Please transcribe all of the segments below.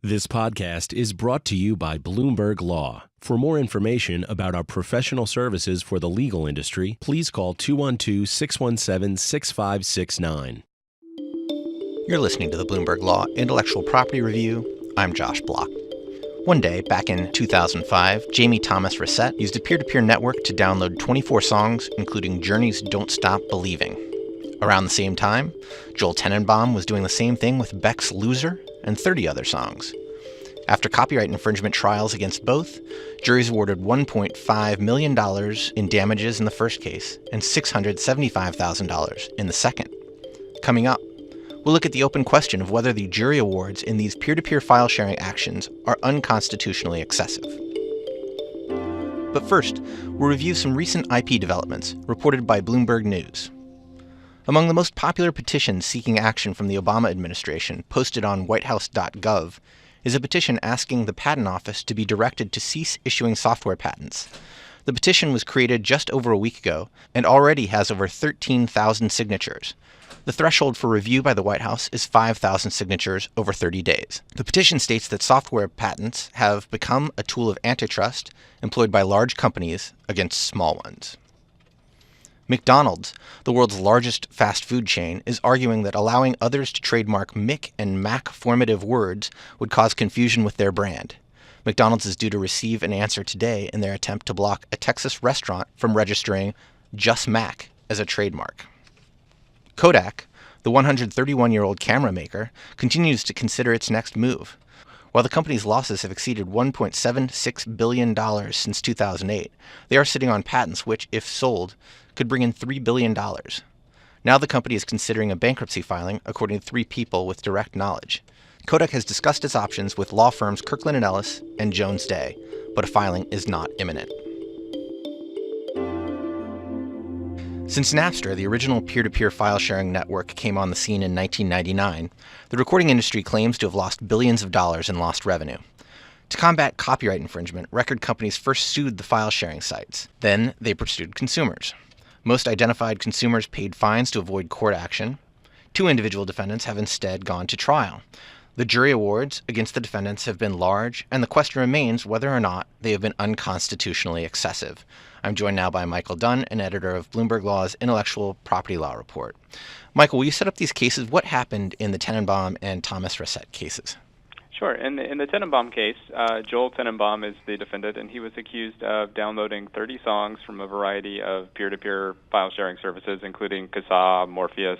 This podcast is brought to you by Bloomberg Law. For more information about our professional services for the legal industry, please call 212-617-6569. You're listening to the Bloomberg Law Intellectual Property Review. I'm Josh Block. One day, back in 2005, Jamie Thomas-Rasset used a peer-to-peer network to download 24 songs, including Journey's Don't Stop Believing. Around the same time, Joel Tenenbaum was doing the same thing with Beck's Loser and 30 other songs. After copyright infringement trials against both, juries awarded $1.5 million in damages in the first case and $675,000 in the second. Coming up, we'll look at the open question of whether the jury awards in these peer-to-peer file-sharing actions are unconstitutionally excessive. But first, we'll review some recent IP developments reported by Bloomberg News. Among the most popular petitions seeking action from the Obama administration posted on whitehouse.gov is a petition asking the Patent Office to be directed to cease issuing software patents. The petition was created just over a week ago and already has over 13,000 signatures. The threshold for review by the White House is 5,000 signatures over 30 days. The petition states that software patents have become a tool of antitrust employed by large companies against small ones. McDonald's, the world's largest fast food chain, is arguing that allowing others to trademark Mick and Mac formative words would cause confusion with their brand. McDonald's is due to receive an answer today in their attempt to block a Texas restaurant from registering Just Mac as a trademark. Kodak, the 131-year-old camera maker, continues to consider its next move. While the company's losses have exceeded $1.76 billion since 2008, they are sitting on patents which, if sold, could bring in $3 billion. Now the company is considering a bankruptcy filing, according to three people with direct knowledge. Kodak has discussed its options with law firms Kirkland & Ellis and Jones Day, but a filing is not imminent. Since Napster, the original peer-to-peer file-sharing network, came on the scene in 1999, the recording industry claims to have lost billions of dollars in lost revenue. To combat copyright infringement, record companies first sued the file-sharing sites. Then they pursued consumers. Most identified consumers paid fines to avoid court action. Two individual defendants have instead gone to trial. The jury awards against the defendants have been large, and the question remains whether or not they have been unconstitutionally excessive. I'm joined now by Michael Dunn, an editor of Bloomberg Law's Intellectual Property Law Report. Michael, will you set up these cases? What happened in the Tenenbaum and Thomas-Rasset cases? Sure. In the Tenenbaum case, Joel Tenenbaum is the defendant, and he was accused of downloading 30 songs from a variety of peer-to-peer file-sharing services, including Kazaa, Morpheus,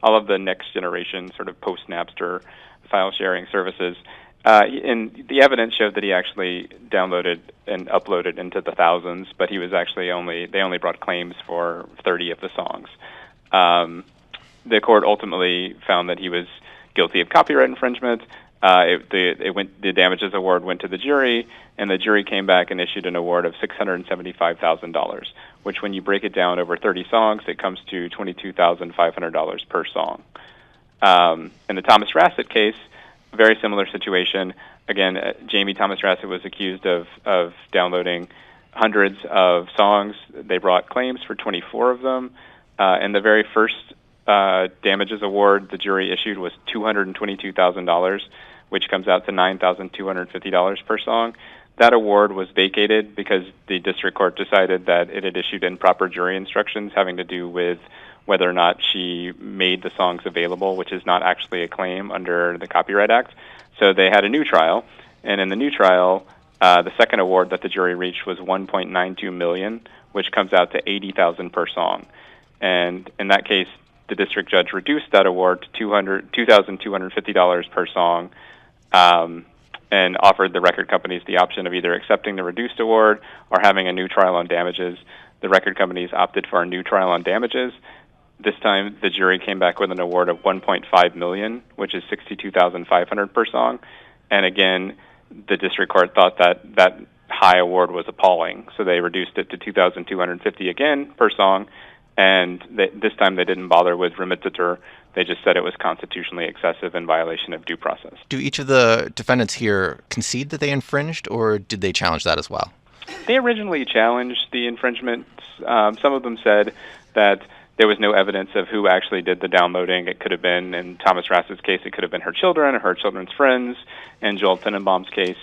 all of the next-generation sort of post-Napster file-sharing services. And the evidence showed that he actually downloaded and uploaded into the thousands, but he was actually they only brought claims for 30 of the songs. The court ultimately found that he was guilty of copyright infringement. The damages award went to the jury, and the jury came back and issued an award of $675,000, which, when you break it down over 30 songs, it comes to $22,500 per song. In the Thomas-Rasset case, a very similar situation. Again, Jamie Thomas-Rasset was accused of downloading hundreds of songs. They brought claims for 24 of them, and the very first damages award the jury issued was $222,000, which comes out to $9,250 per song. That award was vacated because the district court decided that it had issued improper jury instructions having to do with whether or not she made the songs available, which is not actually a claim under the Copyright Act. So they had a new trial, and in the new trial, the second award that the jury reached was $1.92 million, which comes out to $80,000 per song. And in that case, the district judge reduced that award to $2,250 per song, and offered the record companies the option of either accepting the reduced award or having a new trial on damages. The record companies opted for a new trial on damages. This time, the jury came back with an award of $1.5 million, which is $62,500 per song. And again, the district court thought that high award was appalling, so they reduced it to $2,250 again per song. And this time they didn't bother with remittiture. They just said it was constitutionally excessive in violation of due process. Do each of the defendants here concede that they infringed, or did they challenge that as well? They originally challenged the infringement. Some of them said that there was no evidence of who actually did the downloading. It could have been, in Thomas-Rasset's case, it could have been her children or her children's friends. In Joel Tenenbaum's case,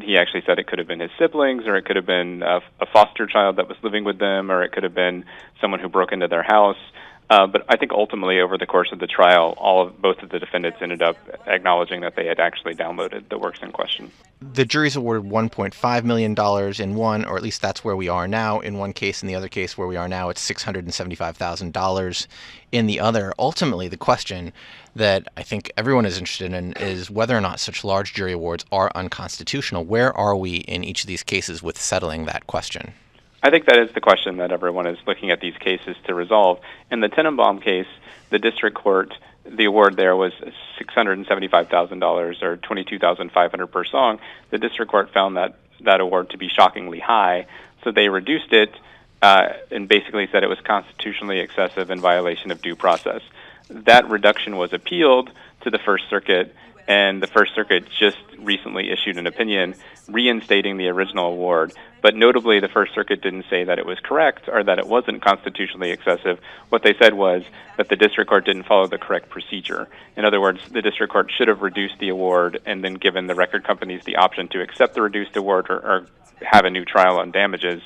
he actually said it could have been his siblings, or it could have been a foster child that was living with them, or it could have been someone who broke into their house. But I think ultimately, over the course of the trial, both of the defendants ended up acknowledging that they had actually downloaded the works in question. The jury's awarded $1.5 million in one, or at least that's where we are now in one case. In the other case where we are now, it's $675,000 in the other. Ultimately, the question that I think everyone is interested in is whether or not such large jury awards are unconstitutional. Where are we in each of these cases with settling that question? I think that is the question that everyone is looking at these cases to resolve. In the Tenenbaum case, the district court, the award there was $675,000 or $22,500 per song. The district court found that award to be shockingly high, so they reduced it and basically said it was constitutionally excessive in violation of due process. That reduction was appealed to the First Circuit, and the First Circuit just recently issued an opinion reinstating the original award. But notably, the First Circuit didn't say that it was correct or that it wasn't constitutionally excessive. What they said was that the district court didn't follow the correct procedure. In other words, the district court should have reduced the award and then given the record companies the option to accept the reduced award or have a new trial on damages,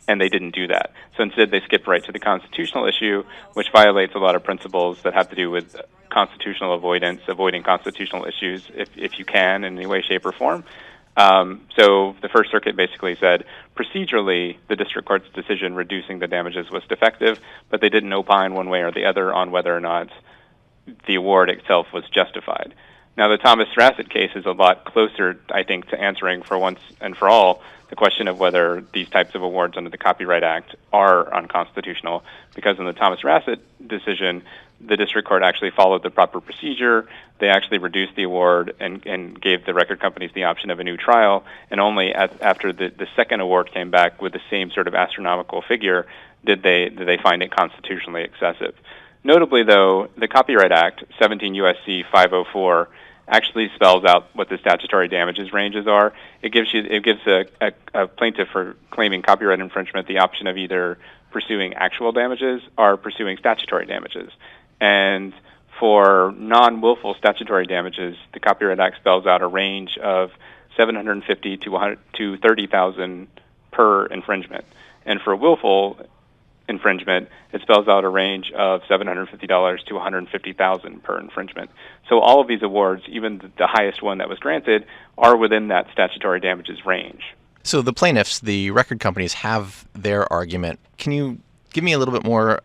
and they didn't do that. So instead, they skipped right to the constitutional issue, which violates a lot of principles that have to do with constitutional avoidance, avoiding constitutional issues if you can in any way, shape, or form. So the First Circuit basically said procedurally the district court's decision reducing the damages was defective, but they didn't opine one way or the other on whether or not the award itself was justified. Now, the Thomas-Rasset case is a lot closer, I think, to answering for once and for all the question of whether these types of awards under the Copyright Act are unconstitutional, because in the Thomas-Rasset decision, the district court actually followed the proper procedure. They actually reduced the award and gave the record companies the option of a new trial, and only after the second award came back with the same sort of astronomical figure did they find it constitutionally excessive. Notably, though, the Copyright Act, 17 U.S.C. 504, actually spells out what the statutory damages ranges are. It gives a plaintiff for claiming copyright infringement the option of either pursuing actual damages or pursuing statutory damages. And for non-willful statutory damages, the Copyright Act spells out a range of $750,000 to $30,000 per infringement. And for willful infringement, it spells out a range of $750 to $150,000 per infringement. So all of these awards, even the highest one that was granted, are within that statutory damages range. So the plaintiffs, the record companies, have their argument. Can you give me a little bit more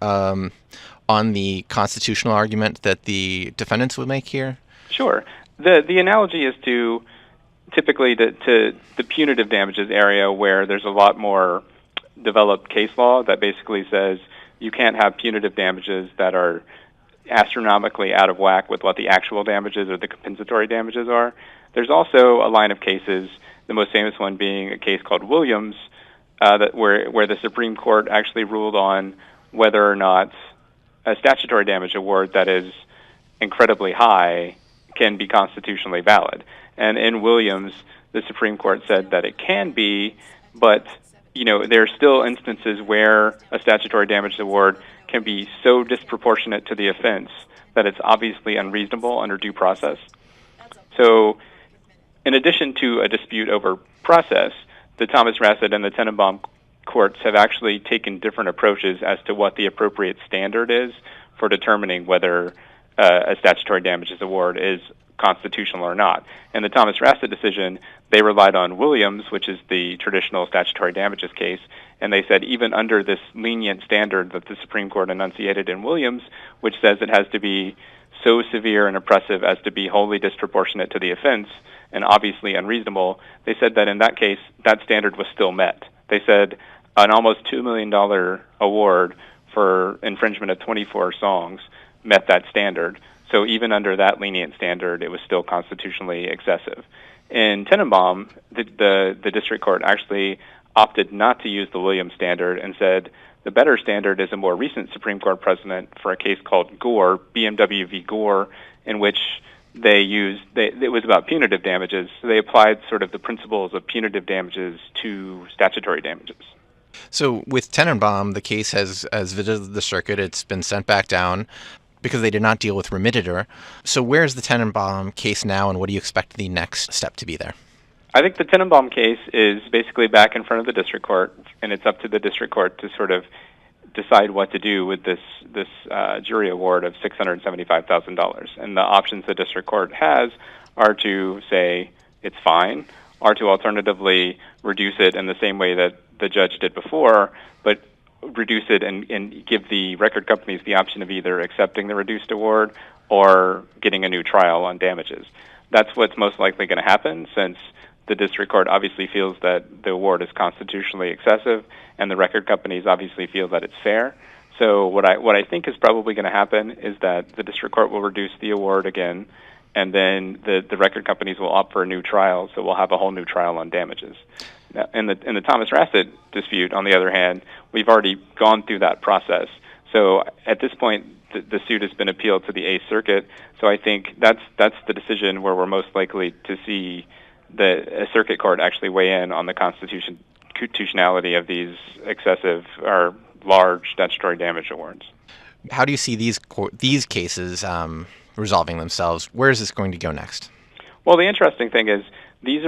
on the constitutional argument that the defendants would make here? Sure. The analogy is to typically to the punitive damages area, where there's a lot more developed case law that basically says you can't have punitive damages that are astronomically out of whack with what the actual damages or the compensatory damages are. There's also a line of cases, the most famous one being a case called Williams, where the Supreme Court actually ruled on whether or not a statutory damage award that is incredibly high can be constitutionally valid. And in Williams, the Supreme Court said that it can be, but there are still instances where a statutory damages award can be so disproportionate to the offense that it's obviously unreasonable under due process. So, in addition to a dispute over process, the Thomas-Rasset and the Tenenbaum courts have actually taken different approaches as to what the appropriate standard is for determining whether a statutory damages award is constitutional or not. In the Thomas-Rasset decision, they relied on Williams, which is the traditional statutory damages case, and they said even under this lenient standard that the Supreme Court enunciated in Williams, which says it has to be so severe and oppressive as to be wholly disproportionate to the offense and obviously unreasonable, they said that in that case, that standard was still met. They said an almost $2 million award for infringement of 24 songs met that standard. So even under that lenient standard, it was still constitutionally excessive. In Tenenbaum, the district court actually opted not to use the Williams standard and said the better standard is a more recent Supreme Court precedent for a case called Gore, BMW v. Gore, in which it was about punitive damages. So they applied sort of the principles of punitive damages to statutory damages. So with Tenenbaum, the case has visited the circuit. It's been sent back down because they did not deal with remittitor. So where's the Tenenbaum case now, and what do you expect the next step to be there? I think the Tenenbaum case is basically back in front of the district court, and it's up to the district court to sort of decide what to do with this jury award of $675,000. And the options the district court has are to say it's fine, or to alternatively reduce it in the same way that the judge did before, but reduce it and give the record companies the option of either accepting the reduced award or getting a new trial on damages. That's what's most likely going to happen, since the district court obviously feels that the award is constitutionally excessive, and the record companies obviously feel that it's fair. So what I think is probably going to happen is that the district court will reduce the award again, and then the record companies will opt for a new trial, so we'll have a whole new trial on damages. Now, in the Thomas-Rasset dispute, on the other hand, we've already gone through that process. So at this point, the suit has been appealed to the Eighth Circuit. So I think that's the decision where we're most likely to see the circuit court actually weigh in on the constitutionality of these excessive or large statutory damage awards. How do you see these cases resolving themselves? Where is this going to go next? Well, the interesting thing is these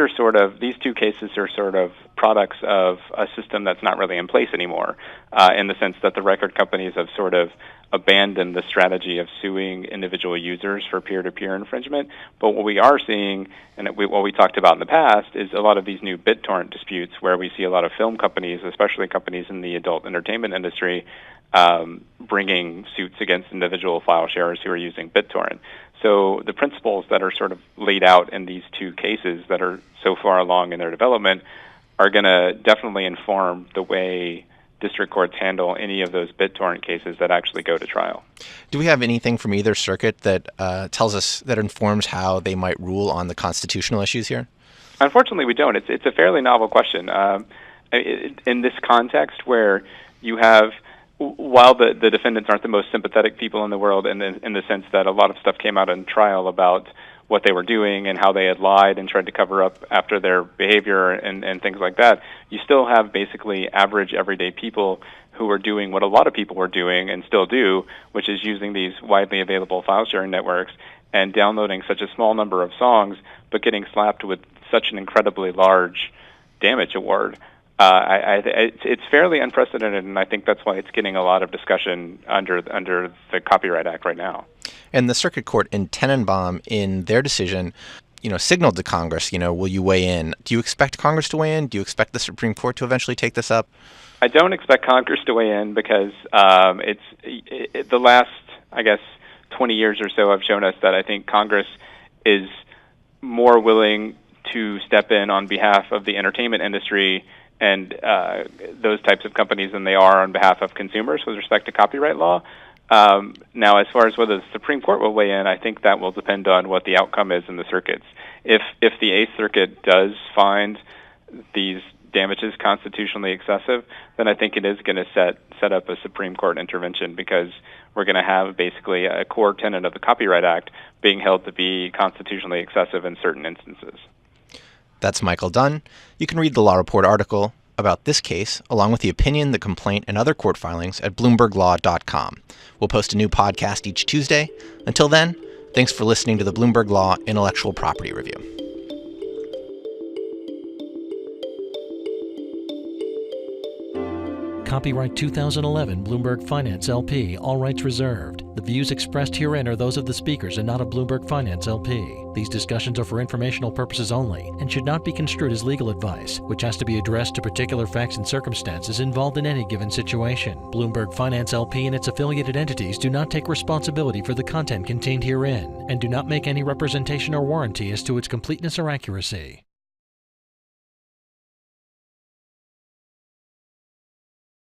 two cases are sort of products of a system that's not really in place anymore, in the sense that the record companies have sort of abandoned the strategy of suing individual users for peer-to-peer infringement. But what we are seeing, and what we talked about in the past, is a lot of these new BitTorrent disputes where we see a lot of film companies, especially companies in the adult entertainment industry, bringing suits against individual file sharers who are using BitTorrent. So the principles that are sort of laid out in these two cases that are so far along in their development are going to definitely inform the way district courts handle any of those BitTorrent cases that actually go to trial. Do we have anything from either circuit that tells us, that informs how they might rule on the constitutional issues here? Unfortunately, we don't. It's a fairly novel question. In this context where you have, while the defendants aren't the most sympathetic people in the world, in the sense that a lot of stuff came out in trial about what they were doing and how they had lied and tried to cover up after their behavior and things like that, you still have basically average everyday people who are doing what a lot of people were doing and still do, which is using these widely available file sharing networks and downloading such a small number of songs, but getting slapped with such an incredibly large damage award. It's fairly unprecedented, and I think that's why it's getting a lot of discussion under the Copyright Act right now. And the circuit court in Tenenbaum, in their decision, signaled to Congress, will you weigh in? Do you expect Congress to weigh in? Do you expect the Supreme Court to eventually take this up? I don't expect Congress to weigh in because the last, 20 years or so have shown us that I think Congress is more willing to step in on behalf of the entertainment industry and those types of companies than they are on behalf of consumers with respect to copyright law. Now, as far as whether the Supreme Court will weigh in, I think that will depend on what the outcome is in the circuits. If the Eighth Circuit does find these damages constitutionally excessive, then I think it is going to set up a Supreme Court intervention, because we're going to have basically a core tenet of the Copyright Act being held to be constitutionally excessive in certain instances. That's Michael Dunn. You can read the Law Report article about this case, along with the opinion, the complaint, and other court filings at BloombergLaw.com. We'll post a new podcast each Tuesday. Until then, thanks for listening to the Bloomberg Law Intellectual Property Review. Copyright 2011 Bloomberg Finance LP, all rights reserved. The views expressed herein are those of the speakers and not of Bloomberg Finance LP. These discussions are for informational purposes only and should not be construed as legal advice, which has to be addressed to particular facts and circumstances involved in any given situation. Bloomberg Finance LP and its affiliated entities do not take responsibility for the content contained herein and do not make any representation or warranty as to its completeness or accuracy.